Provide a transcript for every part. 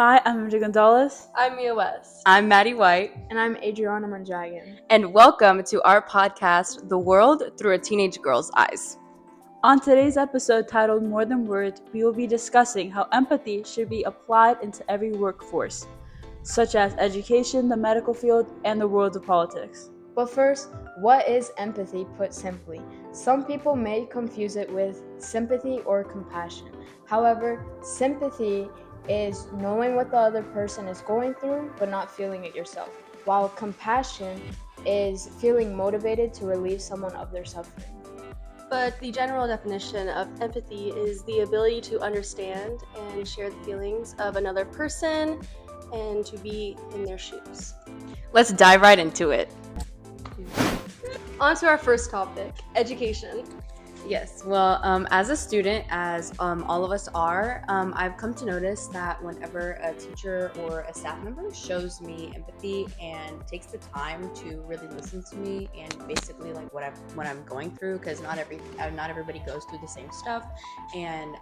Hi, I'm MJ Gonzalez. I'm Mia West. I'm Maddie White. And I'm Adriana Manjagan. And welcome to our podcast, The World Through a Teenage Girl's Eyes. On today's episode titled More Than Words, we will be discussing how empathy should be applied into every workforce, such as education, the medical field, and the world of politics. But first, what is empathy put simply? Some people may confuse it with sympathy or compassion. However, sympathy is knowing what the other person is going through but not feeling it yourself, while compassion is feeling motivated to relieve someone of their suffering. But the general definition of empathy is the ability to understand and share the feelings of another person and to be in their shoes. Let's dive right into it. On to our first topic, education. Yes, well, as a student, as all of us are, I've come to notice that whenever a teacher or a staff member shows me empathy and takes the time to really listen to me and basically like what I'm going through, because not everybody goes through the same stuff, and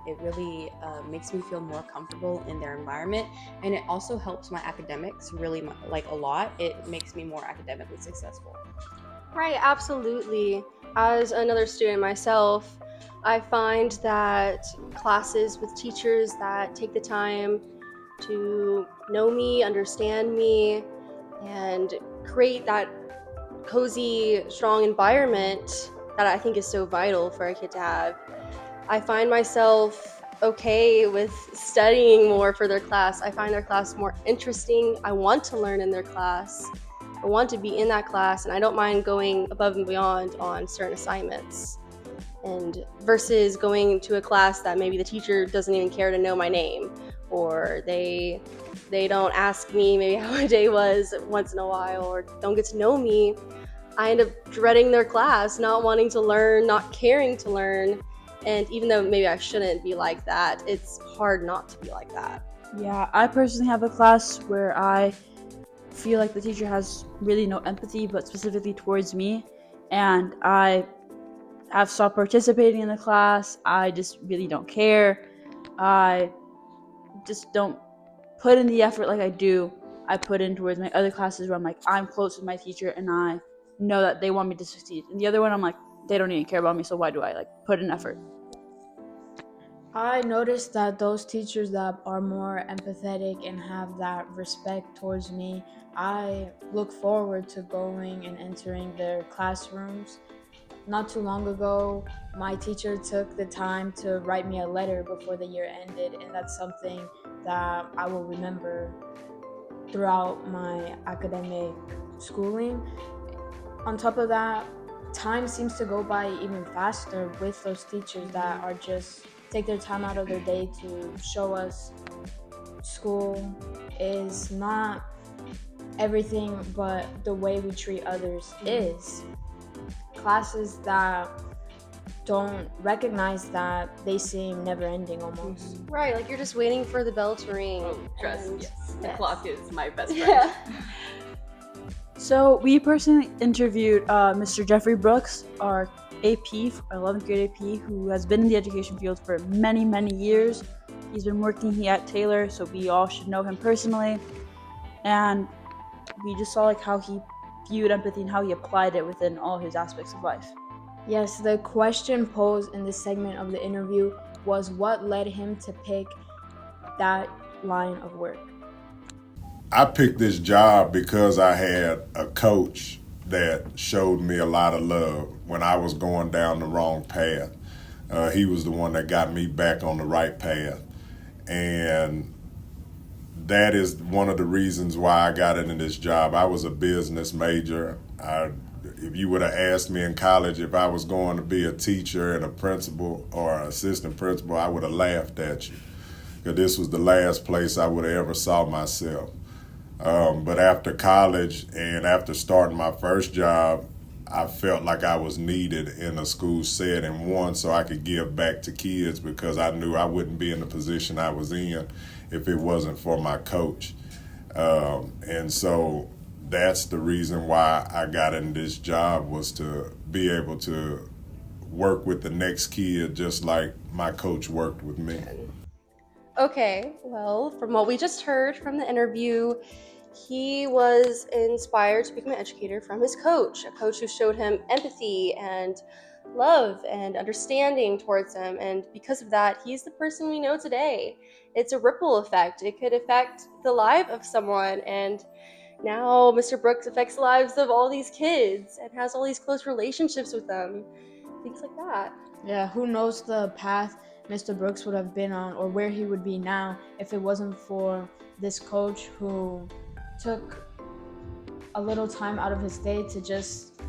it really makes me feel more comfortable in their environment, and it also helps my academics really like a lot. It makes me more academically successful. Right, absolutely. As another student myself, I find that classes with teachers that take the time to know me, understand me, and create that cozy, strong environment that I think is so vital for a kid to have. I find myself okay with studying more for their class. I find their class more interesting. I want to learn in their class. I want to be in that class, and I don't mind going above and beyond on certain assignments. And versus going to a class that maybe the teacher doesn't even care to know my name, or they don't ask me maybe how my day was once in a while, or don't get to know me, I end up dreading their class, not wanting to learn, not caring to learn. And even though maybe I shouldn't be like that, it's hard not to be like that. Yeah, I personally have a class where I feel like the teacher has really no empathy, but specifically towards me, and I have stopped participating in the class. I just really don't care. I just don't put in the effort like I put in towards my other classes where I'm like, I'm close with my teacher and I know that they want me to succeed. And the other one, I'm like, they don't even care about me, so why do I put in effort? I noticed that those teachers that are more empathetic and have that respect towards me, I look forward to going and entering their classrooms. Not too long ago, my teacher took the time to write me a letter before the year ended, and that's something that I will remember throughout my academic schooling. On top of that, time seems to go by even faster with those teachers that are just take their time out of their day to show us school is not everything, but the way we treat others is. Classes that don't recognize that, they seem never-ending almost. Right, like you're just waiting for the bell to ring. Trust, and- yes. The clock is my best friend. Yeah. So we personally interviewed Mr. Jeffrey Brooks, our AP, 11th grade AP, who has been in the education field for many, many years. He's been working here at Taylor, so we all should know him personally. And we just saw how he viewed empathy and how he applied it within all his aspects of life. Yes, the question posed in this segment of the interview was what led him to pick that line of work. I picked this job because I had a coach that showed me a lot of love when I was going down the wrong path. He was the one that got me back on the right path. And that is one of the reasons why I got into this job. I was a business major. If you would have asked me in college if I was going to be a teacher and a principal or an assistant principal, I would have laughed at you, because this was the last place I would have ever saw myself. But after college and after starting my first job, I felt like I was needed in a school setting, one, so I could give back to kids, because I knew I wouldn't be in the position I was in if it wasn't for my coach. And so that's the reason why I got in this job, was to be able to work with the next kid just like my coach worked with me. Okay, well, from what we just heard from the interview, he was inspired to become an educator from his coach, a coach who showed him empathy and love and understanding towards him. And because of that, he's the person we know today. It's a ripple effect. It could affect the life of someone. And now Mr. Brooks affects the lives of all these kids and has all these close relationships with them. Things like that. Yeah, who knows the path Mr. Brooks would have been on or where he would be now if it wasn't for this coach who took a little time out of his day to just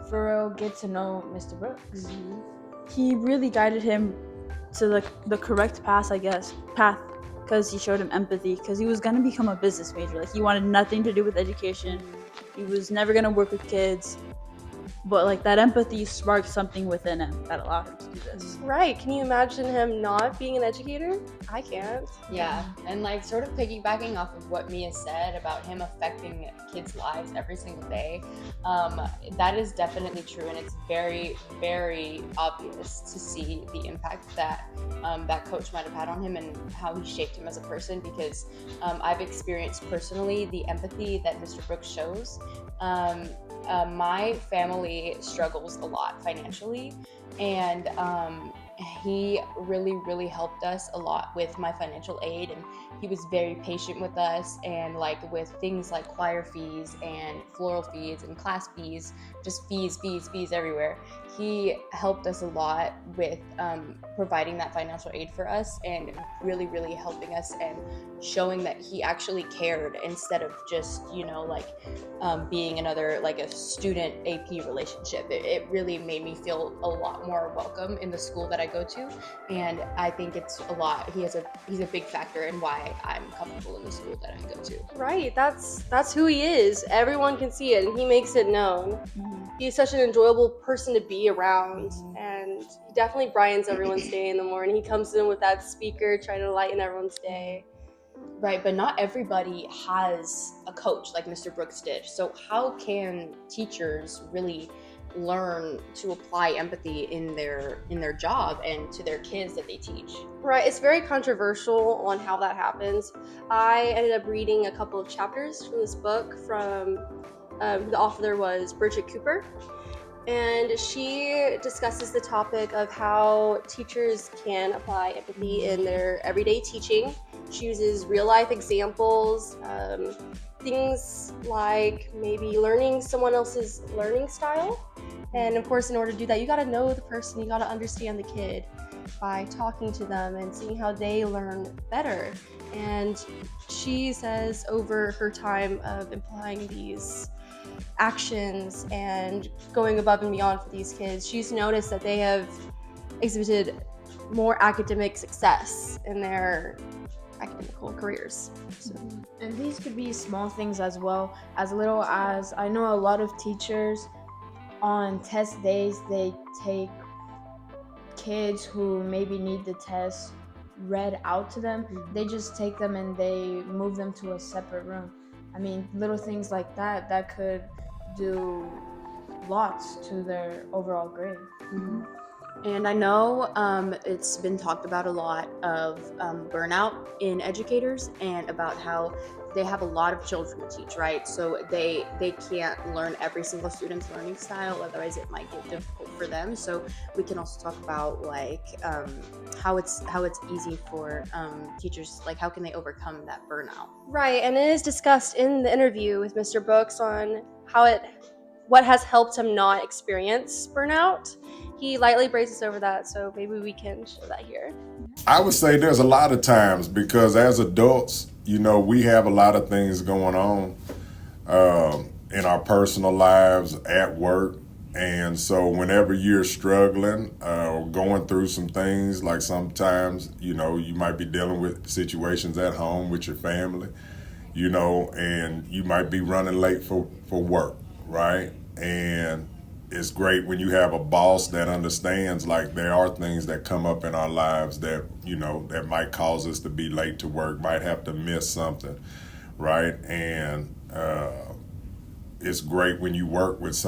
for real get to know Mr. Brooks. He really guided him to the correct path, I guess, because he showed him empathy, because he was going to become a business major. Like, he wanted nothing to do with education. He was never going to work with kids. But like, that empathy sparked something within him that allowed him to do this. Right. Can you imagine him not being an educator? I can't. Yeah, and like sort of piggybacking off of what Mia said about him affecting kids' lives every single day, that is definitely true, and it's very, very obvious to see the impact that that coach might have had on him and how he shaped him as a person, because I've experienced personally the empathy that Mr. Brooks shows. My family struggles a lot financially, and he really helped us a lot with my financial aid, and he was very patient with us, and like with things like choir fees and floral fees and class fees, just fees everywhere. He helped us a lot with providing that financial aid for us, and really helping us and showing that he actually cared, instead of just, being another like a student AP relationship. It really made me feel a lot more welcome in the school that I go to, and I think it's a lot. He's a big factor in why I'm comfortable in the school that I go to. Right. That's who he is. Everyone can see it, and he makes it known. He's such an enjoyable person to be around, and he definitely brightens everyone's day in the morning. He comes in with that speaker trying to lighten everyone's day. Right, but not everybody has a coach like Mr. Brooks did. So how can teachers really learn to apply empathy in their job and to their kids that they teach? Right. It's very controversial on how that happens. I ended up reading a couple of chapters from this book from the author was Bridget Cooper, and she discusses the topic of how teachers can apply empathy in their everyday teaching. She uses real life examples, things like maybe learning someone else's learning style. And of course, in order to do that, you got to know the person, you got to understand the kid by talking to them and seeing how they learn better. And she says over her time of applying these actions and going above and beyond for these kids, she's noticed that they have exhibited more academic success in their academical careers. So. And these could be small things as well, as little as I know a lot of teachers on test days, they take kids who maybe need the test read out to them. They just take them and they move them to a separate room. I mean, little things like that could do lots to their overall grade. And I know it's been talked about a lot of burnout in educators, and about how they have a lot of children to teach, right? So they can't learn every single student's learning style, otherwise it might get difficult for them. So we can also talk about like how it's easy for teachers, like how can they overcome that burnout? Right, and it is discussed in the interview with Mr. Brooks on what has helped him not experience burnout. He lightly braces over that, so maybe we can show that here. I would say there's a lot of times, because as adults, we have a lot of things going on in our personal lives, at work. And so whenever you're struggling or going through some things, like sometimes, you might be dealing with situations at home with your family, and you might be running late for work, right? And it's great when you have a boss that understands, like, there are things that come up in our lives that, that might cause us to be late to work, might have to miss something, right? And it's great when you work with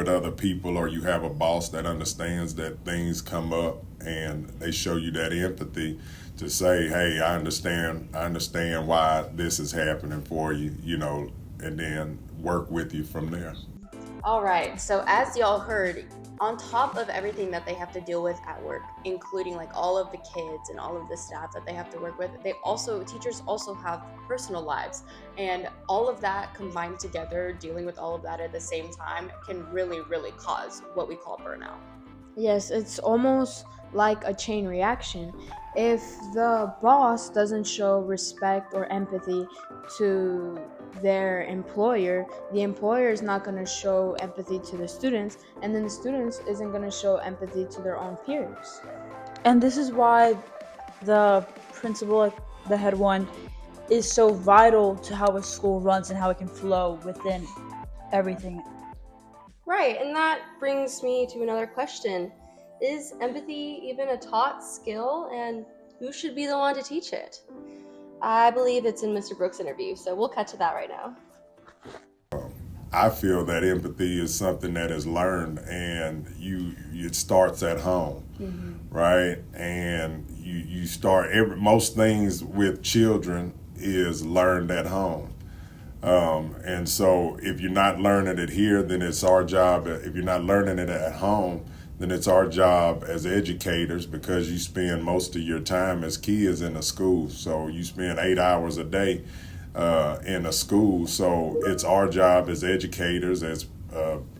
other people, or you have a boss that understands that things come up and they show you that empathy to say, hey, I understand why this is happening for you, you know, and then work with you from there. All right, so as y'all heard, on top of everything that they have to deal with at work, including like all of the kids and all of the staff that they have to work with, teachers also have personal lives, and all of that combined together, dealing with all of that at the same time, can really cause what we call burnout. Yes, it's almost like a chain reaction. If the boss doesn't show respect or empathy to their employer, the employer is not going to show empathy to the students, and then the students isn't going to show empathy to their own peers. And this is why the principal, like the head one, is so vital to how a school runs and how it can flow within everything. Right, and that brings me to another question. Is empathy even a taught skill, and who should be the one to teach it? I believe it's in Mr. Brooks' interview, so we'll cut to that right now. I feel that empathy is something that is learned, and it starts at home, right? And you start most things with children is learned at home. And so if you're not learning it here, then it's our job. If you're not learning it at home, then it's our job as educators, because you spend most of your time as kids in a school. So you spend 8 hours a day in a school. So it's our job as educators, as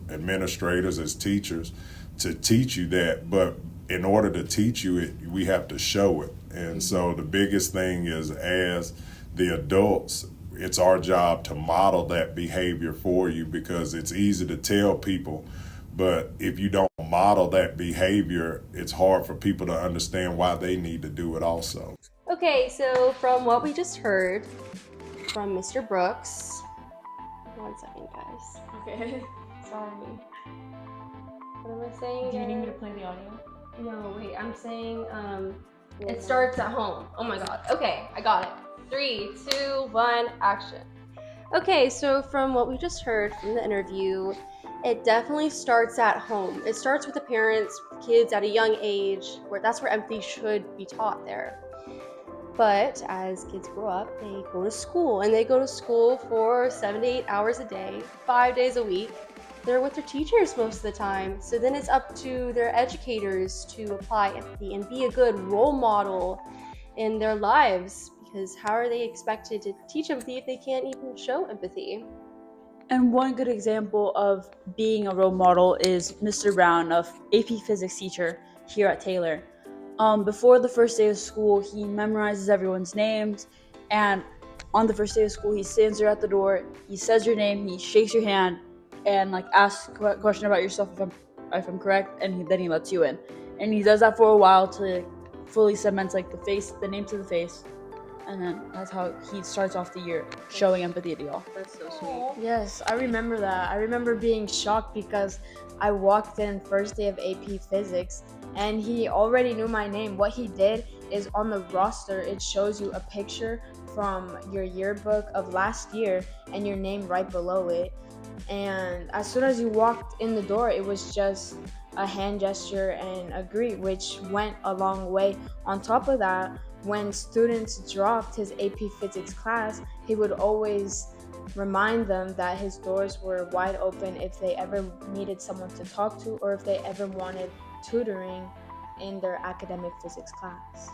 administrators, as teachers, to teach you that. But in order to teach you it, we have to show it. And so the biggest thing is, as the adults, it's our job to model that behavior for you, because it's easy to tell people, but if you don't model that behavior, it's hard for people to understand why they need to do it also. Okay, so from what we just heard from Mr. Brooks, 1 second, guys. Okay. Sorry. What am I saying? Do you need me to again? play the audio? No, wait, I'm saying it starts at home. Oh my god. Okay, I got it. 3, 2, 1, action. Okay, so from what we just heard from the interview, it definitely starts at home. It starts with the parents, kids at a young age, where that's where empathy should be taught there. But as kids grow up, they go to school, and they go to school for 7 to 8 hours a day, 5 days a week. They're with their teachers most of the time. So then it's up to their educators to apply empathy and be a good role model in their lives, because how are they expected to teach empathy if they can't even show empathy? And one good example of being a role model is Mr. Brown, of AP Physics teacher here at Taylor. Before the first day of school, he memorizes everyone's names, and on the first day of school, he stands there at the door, he says your name, he shakes your hand, and like asks a question about yourself if I'm correct, and then he lets you in. And he does that for a while to fully cement like the name to the face. And then that's how he starts off the year, showing empathy to y'all. That's so sweet. Yes, I remember that. I remember being shocked because I walked in first day of AP Physics and he already knew my name. What he did is, on the roster, it shows you a picture from your yearbook of last year and your name right below it. And as soon as you walked in the door, it was just a hand gesture and a greet, which went a long way. On top of that, when students dropped his AP Physics class, he would always remind them that his doors were wide open if they ever needed someone to talk to, or if they ever wanted tutoring in their academic physics class.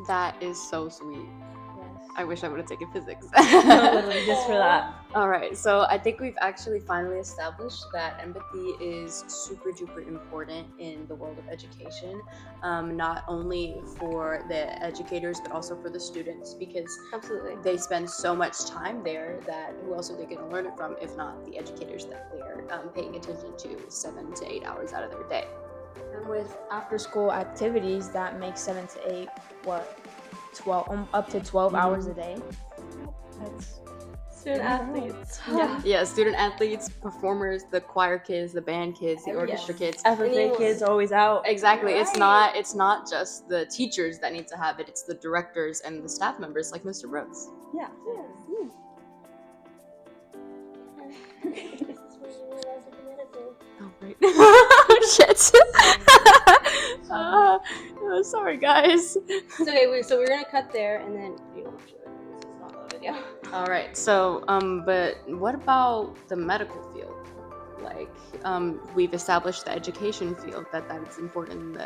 That is so sweet. Yes. I wish I would have taken physics. Literally, just for that. All right, so I think we've actually finally established that empathy is super duper important in the world of education, not only for the educators but also for the students, because Absolutely. they spend so much time there that who else are they going to learn it from if not the educators that they're paying attention to 7 to 8 hours out of their day. And with after school activities, that makes 7 to 8, 12, up to 12 hours a day. That's Student athletes. Yeah, student athletes, performers, the choir kids, the band kids, the orchestra kids. FFA kids always out. Exactly. It's Right. not just the teachers that need to have it, it's the directors and the staff members like Mr. Brooks. Yeah. Oh, right. Shit. Sorry, guys. So, okay, so we're gonna cut there, and then you don't have to. This is not the video. All right. So, but what about the medical field? Like, we've established the education field that it's important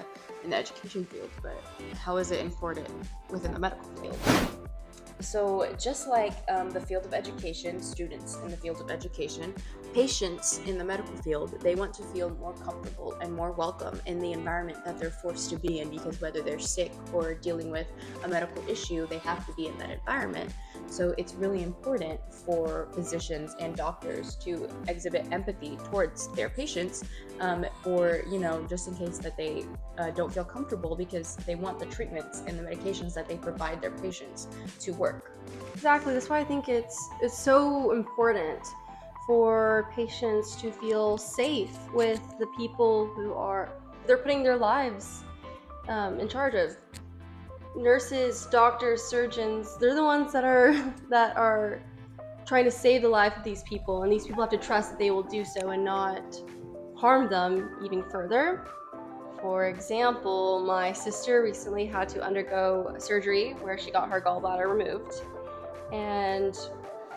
in the education field, but how is it important within the medical field? So, just like the field of education, students in the field of education, patients in the medical field, they want to feel more comfortable and more welcome in the environment that they're forced to be in, because whether they're sick or dealing with a medical issue, they have to be in that environment. So it's really important for physicians and doctors to exhibit empathy towards their patients, or, just in case that they don't feel comfortable, because they want the treatments and the medications that they provide their patients to work. Exactly. That's why I think it's so important for patients to feel safe with the people who they're putting their lives in charge of. Nurses, doctors, surgeons, they're the ones that are trying to save the life of these people, and these people have to trust that they will do so and not harm them even further. For example, my sister recently had to undergo a surgery where she got her gallbladder removed, and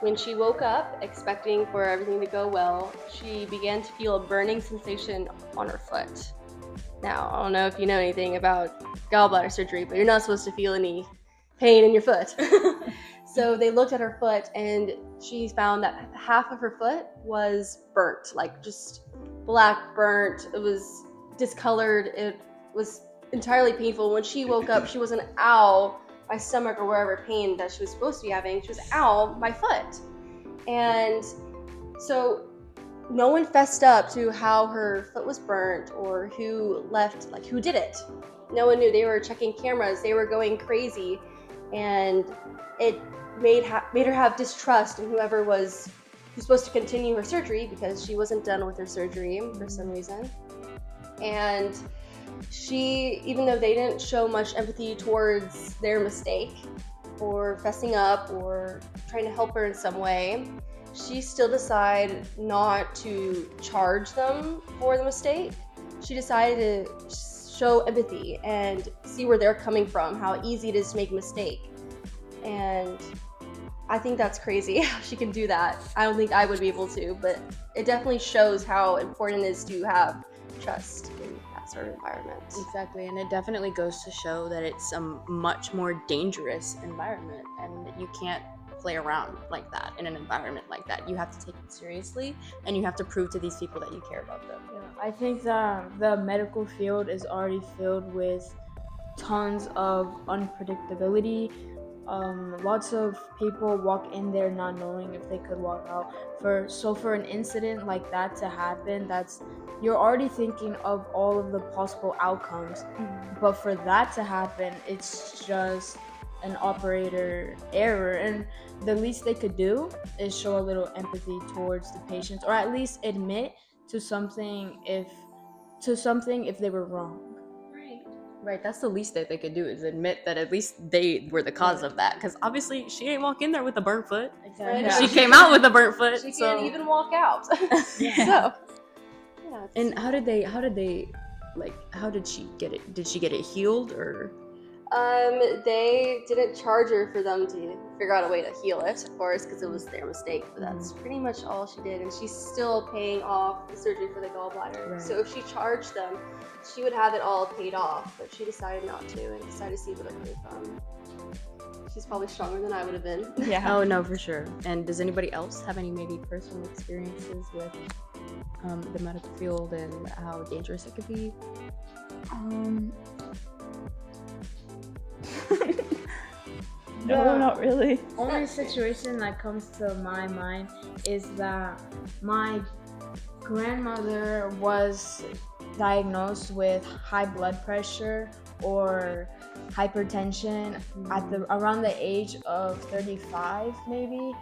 when she woke up expecting for everything to go well, she began to feel a burning sensation on her foot. Now, I don't know if you know anything about gallbladder surgery, but you're not supposed to feel any pain in your foot. So they looked at her foot, and she found that half of her foot was burnt, like just black burnt. It was discolored. It was entirely painful. When she woke up, she wasn't, ow, my stomach or wherever pain that she was supposed to be having. She was, ow, my foot. And so no one fessed up to how her foot was burnt or who did it. No one knew. They were checking cameras. They were going crazy. And it made her have distrust in whoever was supposed to continue her surgery, because she wasn't done with her surgery for some reason. And she, even though they didn't show much empathy towards their mistake or fessing up or trying to help her in some way, she still decided not to charge them for the mistake. She decided to show empathy and see where they're coming from, how easy it is to make a mistake. And I think that's crazy how she can do that. I don't think I would be able to, but it definitely shows how important it is to have trust in that sort of environment. Exactly, and it definitely goes to show that it's a much more dangerous environment, and that you can't play around like that in an environment like that. You have to take it seriously, and you have to prove to these people that you care about them. Yeah, I think that the medical field is already filled with tons of unpredictability. Lots of people walk in there not knowing if they could walk out. For an incident like that to happen, you're already thinking of all of the possible outcomes. But for that to happen, it's just an operator error, and the least they could do is show a little empathy towards the patients, or at least admit to something if they were wrong. Right, that's the least that they could do, is admit that at least they were the cause of that. Because obviously, she didn't walk in there with a burnt foot. Exactly. Yeah. She came out with a burnt foot. She so. can't even walk out. Yeah. So, yeah. And how did she get it? Did she get it healed, or? They didn't charge her for them to figure out a way to heal it, of course, because it was their mistake. But that's pretty much all she did, and she's still paying off the surgery for the gallbladder. Right. So if she charged them, she would have it all paid off. But she decided not to, and decided to see where they're coming from. She's probably stronger than I would have been. Yeah. Oh no, for sure. And does anybody else have any maybe personal experiences with the medical field and how dangerous it could be? No, not really. Only situation that comes to my mind is that my grandmother was diagnosed with high blood pressure or hypertension around the age of 35 maybe.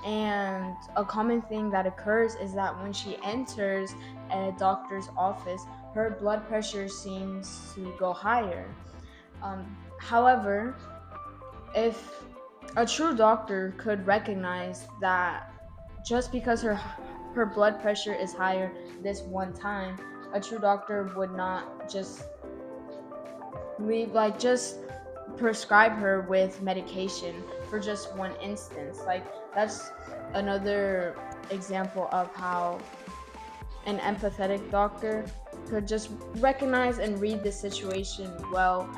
And a common thing that occurs is that when she enters a doctor's office, her blood pressure seems to go higher. However, if a true doctor could recognize that just because her blood pressure is higher this one time, a true doctor would not just we like just prescribe her with medication for just one instance. Like that's another example of how an empathetic doctor could just recognize and read the situation well,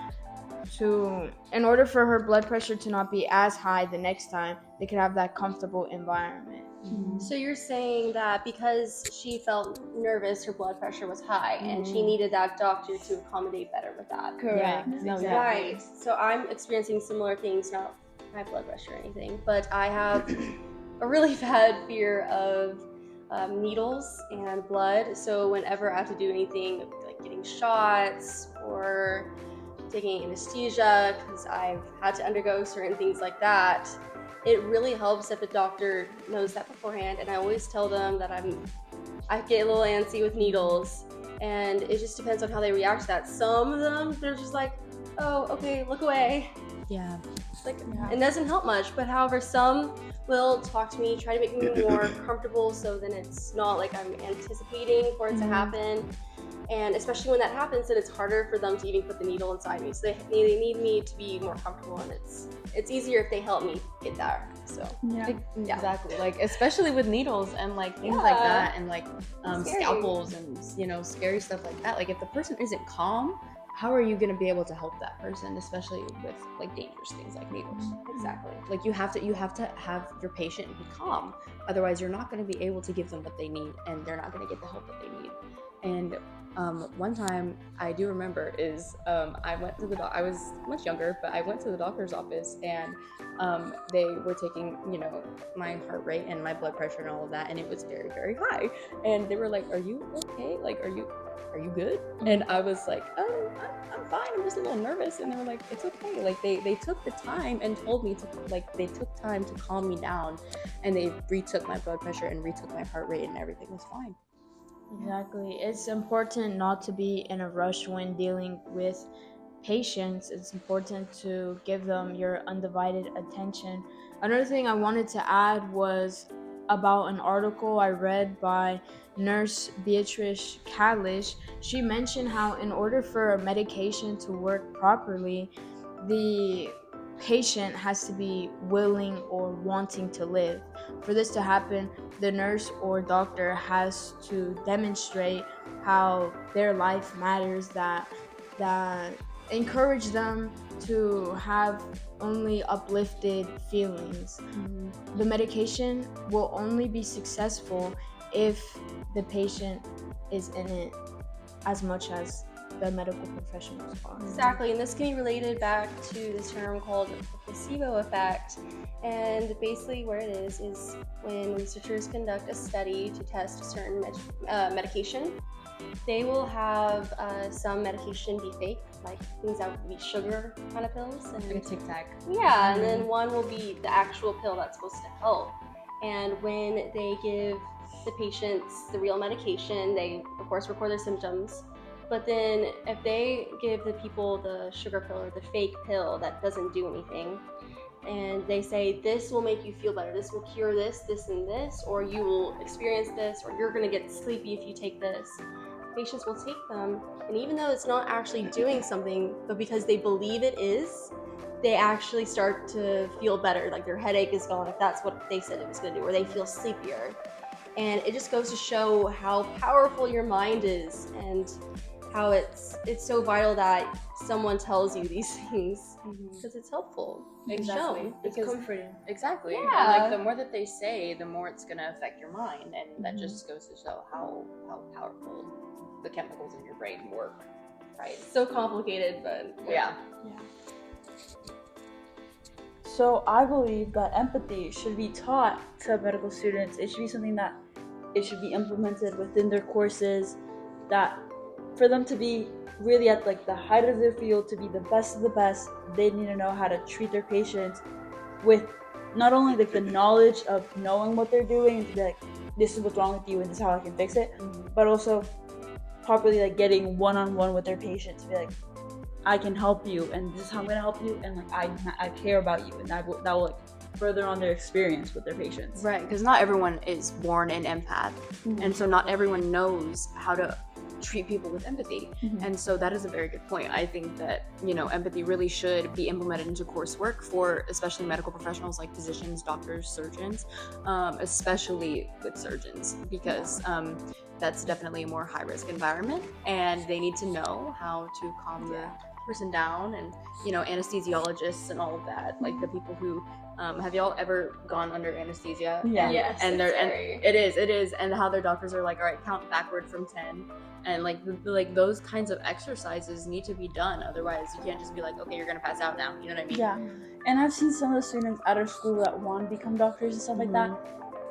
to in order for her blood pressure to not be as high the next time, they could have that comfortable environment. So you're saying that because she felt nervous, her blood pressure was high, and she needed that doctor to accommodate better with that. Correct. Yeah. No, Exactly. Right. So I'm experiencing similar things, not high blood pressure or anything, but I have a really bad fear of needles and blood. So whenever I have to do anything like getting shots or taking anesthesia, because I've had to undergo certain things like that, it really helps if the doctor knows that beforehand. And I always tell them that I get a little antsy with needles, and it just depends on how they react to that. Some of them, they're just like, oh, okay, look away. Yeah. It's like, it doesn't help much. But however, some will talk to me, try to make me more comfortable, so then it's not like I'm anticipating for it to happen. And especially when that happens, then it's harder for them to even put the needle inside me. So they need me to be more comfortable, and it's easier if they help me get there. So Yeah. Exactly. Like especially with needles and like things like that, and like Scary. scalpels and scary stuff like that. Like if the person isn't calm, how are you going to be able to help that person, especially with like dangerous things like needles? exactly. Like you have to have your patient be calm, otherwise you're not going to be able to give them what they need, and they're not going to get the help that they need. And one time I do remember is I went to I was much younger, but I went to the doctor's office, and they were taking my heart rate and my blood pressure and all of that, and it was very, very high. And they were like, "Are you okay? Like, are you good?" And I was like, "Oh, I'm fine. I'm just a little nervous." And they were like, "It's okay." Like they took the time and told me to they took time to calm me down, and they retook my blood pressure and retook my heart rate, and everything was fine. Exactly. It's important not to be in a rush when dealing with patients. It's important to give them your undivided attention. Another thing I wanted to add was about an article I read by nurse Beatrice Kalish. She mentioned how in order for a medication to work properly, the patient has to be willing or wanting to live. For this to happen, the nurse or doctor has to demonstrate how their life matters, that encourage them to have only uplifted feelings. The medication will only be successful if the patient is in it as much as the medical professionals are. Exactly, and this can be related back to this term called the placebo effect. And basically what it is when researchers conduct a study to test a certain medication, they will have some medication be fake, like things that would be sugar kind of pills. And Like a Tic Tac. yeah, and then one will be the actual pill that's supposed to help. And when they give the patients the real medication, they of course record their symptoms. But then if they give the people the sugar pill or the fake pill that doesn't do anything, and they say this will make you feel better, this will cure this, this, and this, or you will experience this, or you're going to get sleepy if you take this, patients will take them. And even though it's not actually doing something, but because they believe it is, they actually start to feel better, like their headache is gone if that's what they said it was going to do, or they feel sleepier. And it just goes to show how powerful your mind is, and how it's so vital that someone tells you these things, because it's helpful. It's Exactly. shown. It's comforting. Exactly. Yeah. And like the more that they say, the more it's gonna affect your mind, and that just goes to show how powerful the chemicals in your brain work. Right. It's so complicated, but Yeah. So I believe that empathy should be taught to medical students. It should be something that it should be implemented within their courses, that for them to be really at like the height of their field, to be the best of the best, they need to know how to treat their patients with not only like the knowledge of knowing what they're doing and to be like, this is what's wrong with you and this is how I can fix it, but also properly like getting one-on-one with their patients to be like, I can help you and this is how I'm gonna help you, and like I care about you, and that will like further on their experience with their patients. Right, because not everyone is born an empath, and so not everyone knows how to treat people with empathy. Mhm. And so that is a very good point. I think that, empathy really should be implemented into coursework for especially medical professionals like physicians, doctors, surgeons, especially with surgeons, because that's definitely a more high-risk environment, and they need to know how to calm the person down, and anesthesiologists and all of that, like the people who have y'all ever gone under anesthesia? Yeah. Yes, And it's they're and very- it is, and how their doctors are like, all right, count backward from 10, and like like those kinds of exercises need to be done. Otherwise, you can't just be like, okay, you're gonna pass out now. You know what I mean? Yeah. And I've seen some of the students at our school that want to become doctors and stuff like that,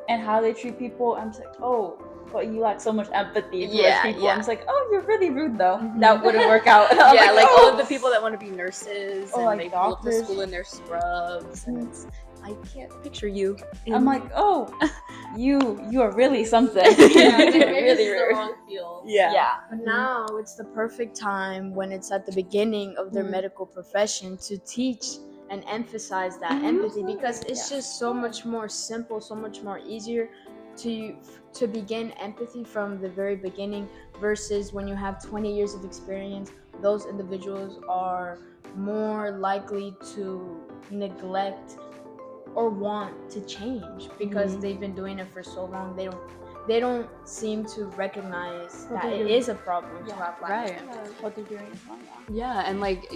and how they treat people. I'm just like, oh, but you lack so much empathy towards Yeah, people. yeah. I'm just like, oh, you're really rude though. Mhm. That wouldn't work out. I'm Yeah, like oh. all of the people that want to be nurses, Or, and like, they pull up to doctors. school in their scrubs, and it's, I can't picture you. I'm like, oh, you are really something. Yeah, maybe really this is the rude. wrong field. Yeah. But now it's the perfect time when it's at the beginning of their medical profession to teach and emphasize that empathy, because it's just so much more simple, so much more easier to begin empathy from the very beginning versus when you have 20 years of experience. Those individuals are more likely to neglect or want to change because they've been doing it for so long. They don't seem to recognize What that they're it doing. is a problem to have lack of Right. empathy. What they're doing is wrong. Yeah, and like,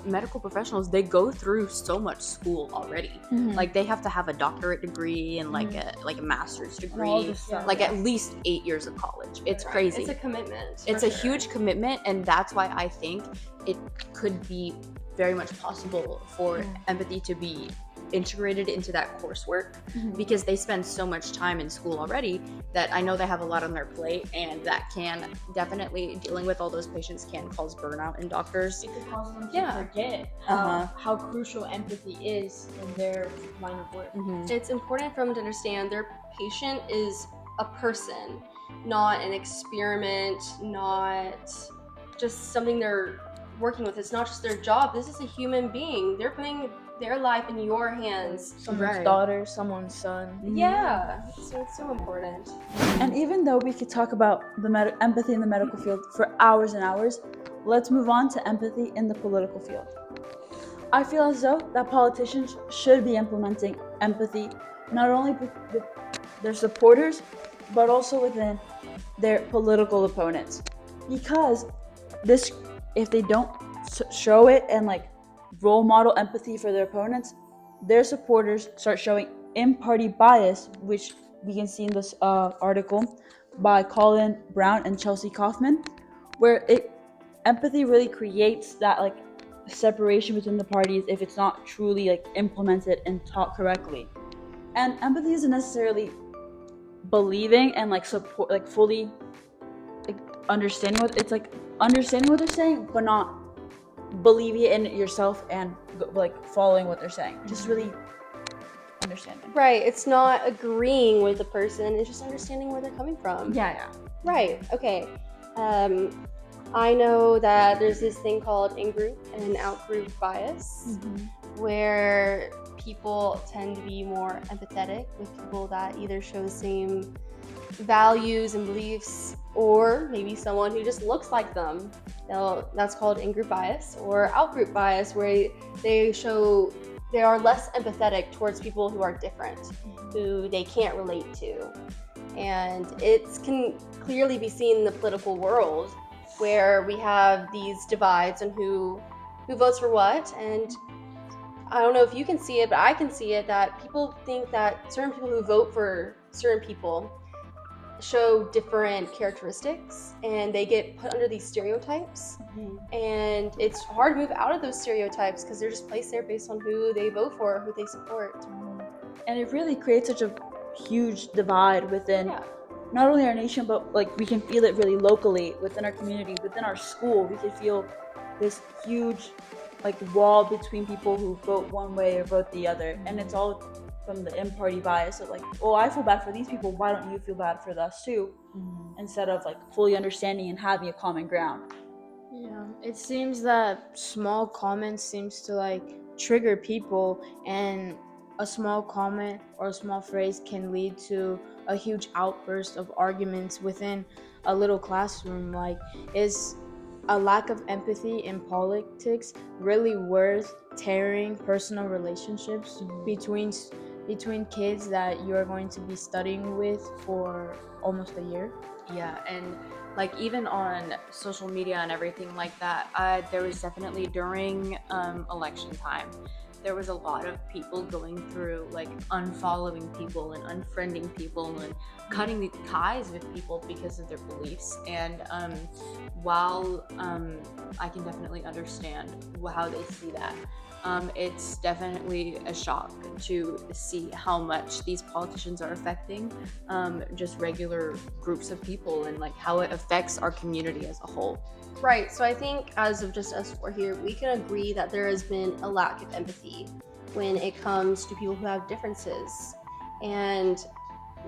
medical professionals, they go through so much school already. Yeah. Like they have to have a doctorate degree and like a master's all degree, this stuff. like at least 8 years of college. It's Right. crazy. It's a commitment. It's for a sure. huge commitment, and that's why I think it could be very much possible for empathy to be integrated into that coursework, because they spend so much time in school already that I know they have a lot on their plate, and that can definitely, dealing with all those patients can cause burnout in doctors. It could cause them to Yeah. forget Uh-huh. how crucial empathy is in their line of work. It's important for them to understand their patient is a person, not an experiment, not just something they're working with. It's not just their job. This is a human being. They're putting their life in your hands. Someone's Right. daughter, someone's son. Yeah. So it's so important. And even though we could talk about the empathy in the medical field for hours and hours, let's move on to empathy in the political field. I feel as though that politicians should be implementing empathy not only with their supporters, but also within their political opponents. Because this, if they don't show it and like role model empathy for their opponents, their supporters start showing in-party bias, which we can see in this article by Colin Brown and Chelsea Kaufman, where empathy really creates that like separation between the parties if it's not truly like implemented and taught correctly. And empathy isn't necessarily believing and like support, like fully like understanding what it's like understanding what they're saying, but not believing it in yourself and like following what they're saying. Just really understanding. Right. It's not agreeing with the person. It's just understanding where they're coming from. Yeah. Right. Okay. I know that there's this thing called in-group and out-group bias, where people tend to be more empathetic with people that either show the same values and beliefs, or maybe someone who just looks like them. That's called in-group bias, or out-group bias, where they are less empathetic towards people who are different, who they can't relate to. And it can clearly be seen in the political world, where we have these divides on who votes for what. And I don't know if you can see it, but I can see it, that people think that certain people who vote for certain people show different characteristics, and they get put under these stereotypes. And it's hard to move out of those stereotypes because they're just placed there based on who they vote for, who they support. And it really creates such a huge divide within not only our nation, but like we can feel it really locally within our community, within our school. We can feel this huge like wall between people who vote one way or vote the other, and it's all from the in-party bias of like, oh, I feel bad for these people, why don't you feel bad for us too? Instead of like fully understanding and having a common ground. Yeah, it seems that small comments seems to like trigger people, and a small comment or a small phrase can lead to a huge outburst of arguments within a little classroom. Like, is a lack of empathy in politics really worth tearing personal relationships between kids that you're going to be studying with for almost a year? Yeah, and like even on social media and everything like that, there was definitely during election time, there was a lot of people going through like unfollowing people and unfriending people and cutting the ties with people because of their beliefs. And while I can definitely understand how they see that, it's definitely a shock to see how much these politicians are affecting just regular groups of people and like how it affects our community as a whole. Right. So I think as of just us four here, we can agree that there has been a lack of empathy when it comes to people who have differences. And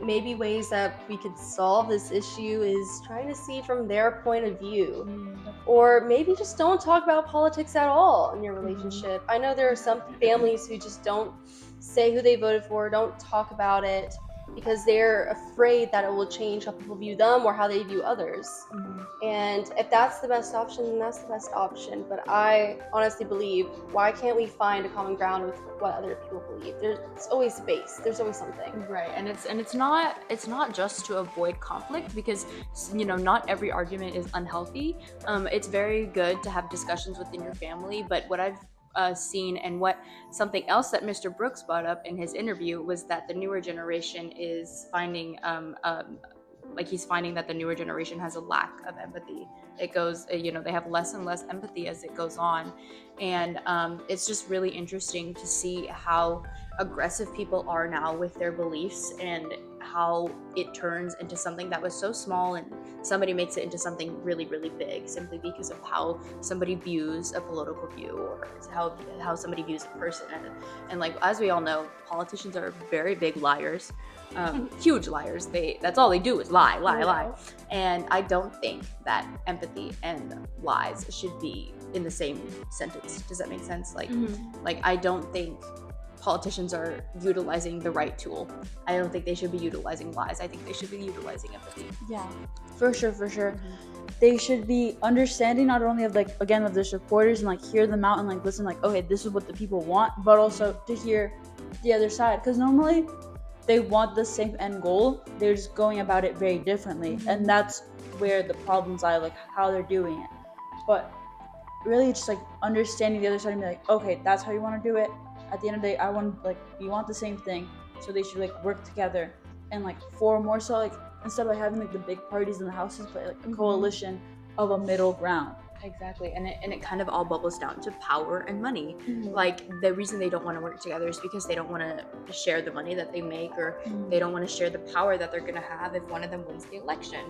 maybe ways that we could solve this issue is trying to see from their point of view. Or maybe just don't talk about politics at all in your relationship. I know there are some families who just don't say who they voted for, don't talk about it because they're afraid that it will change how people view them or how they view others. And if that's the best option, then that's the best option. But I honestly believe, why can't we find a common ground with what other people believe? There's always space. There's always something. Right, and it's not just to avoid conflict, because not every argument is unhealthy. It's very good to have discussions within your family, but what I've seen, and what something else that Mr. Brooks brought up in his interview, was that the newer generation is finding he's finding that the newer generation has a lack of empathy. It goes, they have less and less empathy as it goes on. And it's just really interesting to see how aggressive people are now with their beliefs, and how it turns into something that was so small and somebody makes it into something really, really big, simply because of how somebody views a political view, or how somebody views a person. And like, as we all know, politicians are very big liars. Huge liars. That's all they do is lie. And I don't think that empathy and lies should be in the same sentence. Does that make sense? Like I don't think politicians are utilizing the right tool. I don't think they should be utilizing lies. I think they should be utilizing empathy. Yeah, for sure. They should be understanding not only of of their supporters and hear them out and listen okay, this is what the people want, but also to hear the other side, because normally they want the same end goal, they're just going about it very differently. And that's where the problems lie, how they're doing it. But really just understanding the other side and be okay, that's how you want to do it. At the end of the day, we want the same thing, so they should work together and form more so instead of having the big parties in the houses, but a coalition of a middle ground. Exactly, and it kind of all bubbles down to power and money. The reason they don't want to work together is because they don't want to share the money that they make, or they don't want to share the power that they're going to have if one of them wins the election.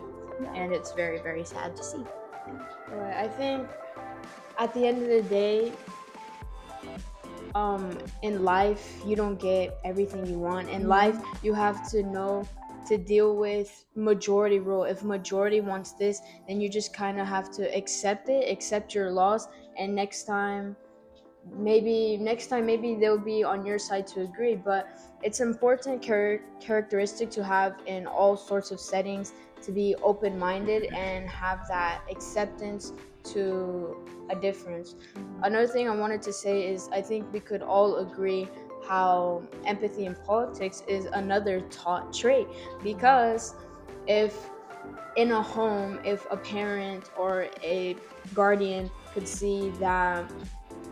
And it's very, very sad to see. Right. I think at the end of the day, in life, you don't get everything you want. In life, you have to know to deal with majority rule. If majority wants this, then you just kind of have to accept your loss, and next time maybe they'll be on your side to agree. But it's important characteristic to have in all sorts of settings, to be open-minded and have that acceptance to a difference. Another thing I wanted to say is, I think we could all agree how empathy in politics is another taught trait, because if in a home, if a parent or a guardian could see that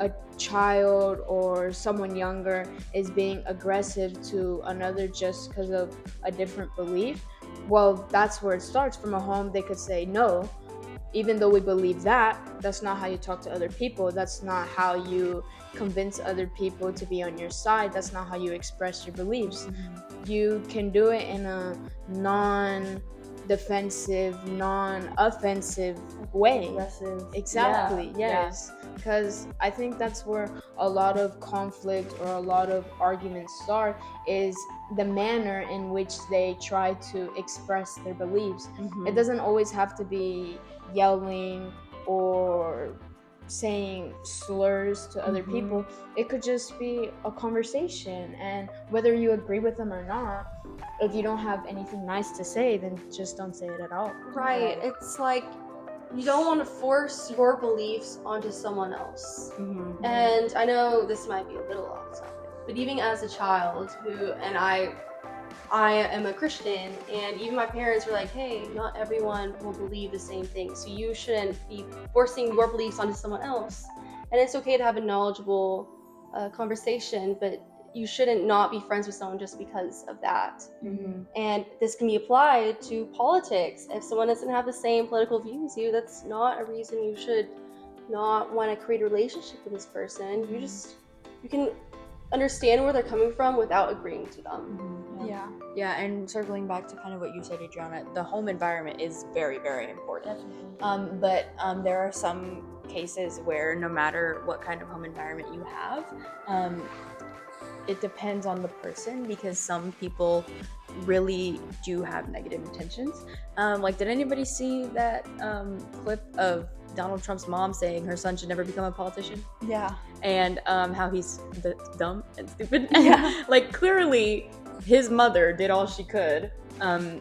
a child or someone younger is being aggressive to another just because of a different belief, well, that's where it starts. From a home, they could say, no, even though we believe that's not how you talk to other people. That's not how you convince other people to be on your side. That's not how you express your beliefs. You can do it in a non-defensive, non-offensive way. Aggressive. Exactly, yes. Because I think that's where a lot of conflict or a lot of arguments start, is the manner in which they try to express their beliefs. It doesn't always have to be yelling or saying slurs to other people. It could just be a conversation, and whether you agree with them or not, if you don't have anything nice to say, then just don't say it at all. Right. It's like you don't want to force your beliefs onto someone else. Mm-hmm. And I know this might be a little off topic, but even as a child and I am a Christian, and even my parents were like, hey, not everyone will believe the same thing, so you shouldn't be forcing your beliefs onto someone else. And it's okay to have a knowledgeable conversation, but you shouldn't not be friends with someone just because of that. Mm-hmm. And this can be applied to politics. If someone doesn't have the same political views as you, that's not a reason you should not want to create a relationship with this person. You can understand where they're coming from without agreeing to them. Yeah. Yeah, and circling back to kind of what you said, Adriana, the home environment is very, very important. But there are some cases where no matter what kind of home environment you have, it depends on the person, because some people really do have negative intentions. Like, did anybody see that clip of Donald Trump's mom saying her son should never become a politician? Yeah. And how he's dumb and stupid. Yeah. Like, clearly his mother did all she could and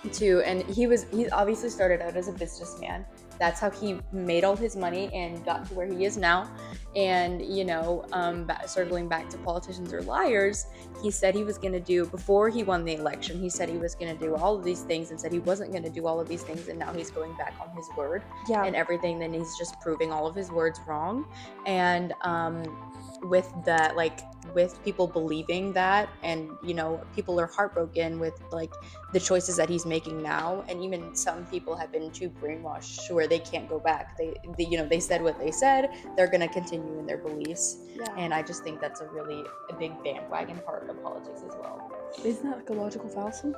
he obviously started out as a businessman. That's how he made all his money and got to where he is now. And, circling back to politicians are liars, he said he was going to do, before he won the election, he said he was going to do all of these things and said he wasn't going to do all of these things. And now he's going back on his word and everything. Then he's just proving all of his words wrong. And with that, with people believing that, and people are heartbroken with the choices that he's making now, and even some people have been too brainwashed where they can't go back. They said what they said, they're going to continue in their beliefs. And I just think that's a big bandwagon part of politics as well. Isn't that like a logical fallacy?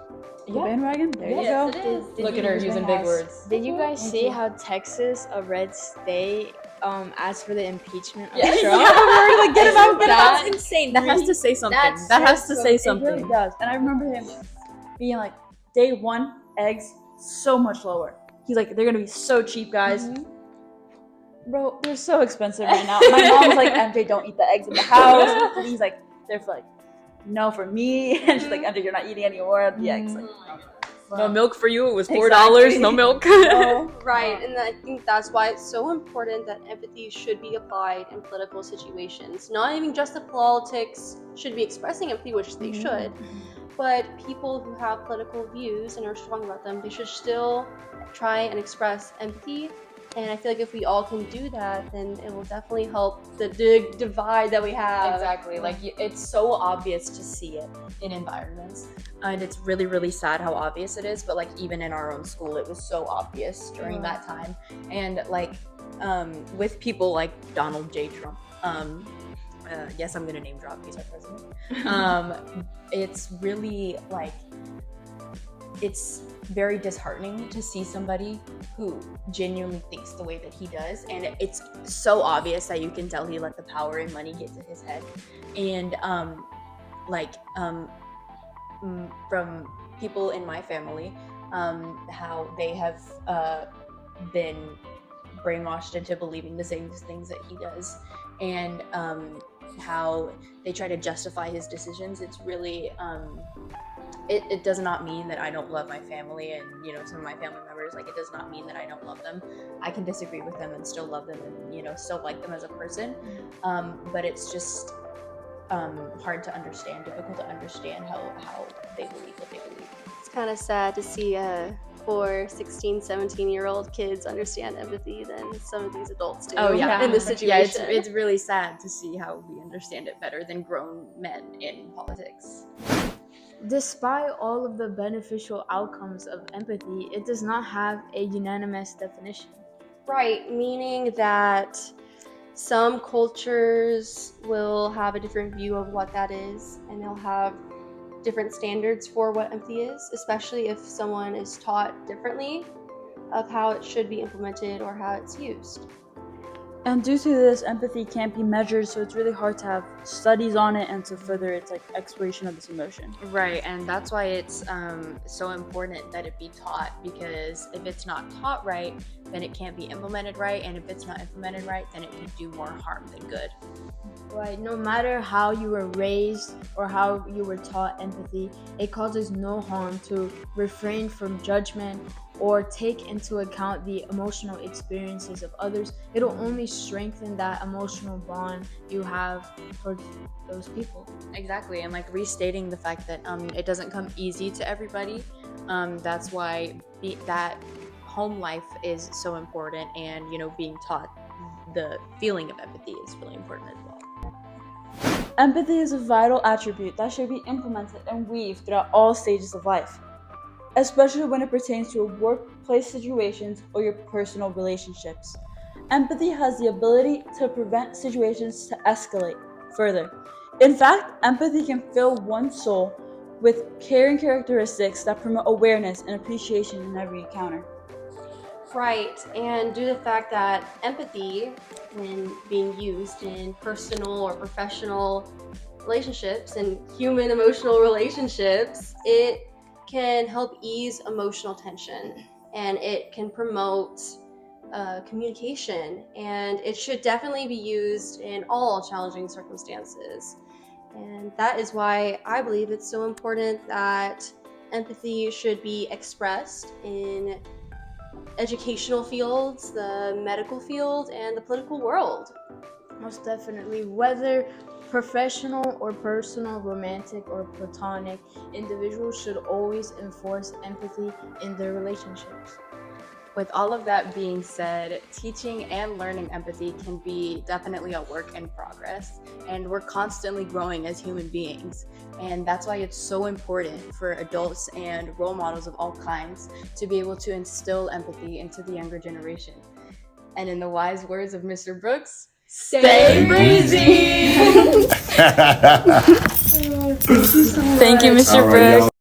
The Yeah. bandwagon? There you Yes, go. it is. Look at her using big words. Did you guys Thank see you. how Texas, a red state, asked for the impeachment of Yes. Trump? Yeah, we're like, get him out, That- that's insane. That has to say something. That's That has to so- say It really something. does. And I remember him being like, day one, eggs so much lower. He's like, they're gonna be so cheap, guys. Bro, they're so expensive right now. My mom's like, MJ, don't eat the eggs in the house. And he's like, they're like, no for me. And she's like, MJ, you're not eating any more of the eggs. Like, No milk for you. It was $4. Exactly. No milk. no. Right, and I think that's why it's so important that empathy should be applied in political situations. Not even just the politics should be expressing empathy, which they should, but people who have political views and are strong about them, they should still try and express empathy. And I feel like if we all can do that, then it will definitely help the divide that we have. Exactly. It's so obvious to see it in environments, and it's really, really sad how obvious it is. But even in our own school, it was so obvious during that time. And with people like Donald J. Trump, yes, I'm gonna name drop. He's our president. It's really it's very disheartening to see somebody who genuinely thinks the way that he does, and it's so obvious that you can tell he let the power and money get to his head. And from people in my family, how they have been brainwashed into believing the same things that he does, and how they try to justify his decisions. It's really it does not mean that I don't love my family and some of my family members. It does not mean that I don't love them. I can disagree with them and still love them and still like them as a person. But it's just hard to understand, difficult to understand how they believe what they believe. It's kind of sad to see 4, 16, 17-year-old kids understand empathy than some of these adults do in this situation. Yeah, it's really sad to see how we understand it better than grown men in politics. Despite all of the beneficial outcomes of empathy, it does not have a unanimous definition. Right, meaning that some cultures will have a different view of what that is, and they'll have different standards for what empathy is, especially if someone is taught differently of how it should be implemented or how it's used. And due to this, empathy can't be measured, so it's really hard to have studies on it and to further its exploration of this emotion. Right, and that's why it's so important that it be taught, because if it's not taught right, then it can't be implemented right, and if it's not implemented right, then it could do more harm than good. Right, no matter how you were raised or how you were taught empathy, it causes no harm to refrain from judgment or take into account the emotional experiences of others. It'll only strengthen that emotional bond you have towards those people. Exactly, and like restating the fact that it doesn't come easy to everybody. That's why that home life is so important, and being taught the feeling of empathy is really important as well. Empathy is a vital attribute that should be implemented and weaved throughout all stages of life, especially when it pertains to workplace situations or your personal relationships. Empathy has the ability to prevent situations to escalate further. In fact, empathy can fill one's soul with caring characteristics that promote awareness and appreciation in every encounter. Right, and due to the fact that empathy, when being used in personal or professional relationships and human emotional relationships, it can help ease emotional tension, and it can promote communication, and it should definitely be used in all challenging circumstances. And that is why I believe it's so important that empathy should be expressed in educational fields, the medical field, and the political world. Most definitely, whether professional or personal, romantic or platonic, individuals should always enforce empathy in their relationships. With all of that being said, teaching and learning empathy can be definitely a work in progress, and we're constantly growing as human beings. And that's why it's so important for adults and role models of all kinds to be able to instill empathy into the younger generation. And in the wise words of Mr. Brooks, stay breezy! Thank you, Mr. All right, Brooks. y'all.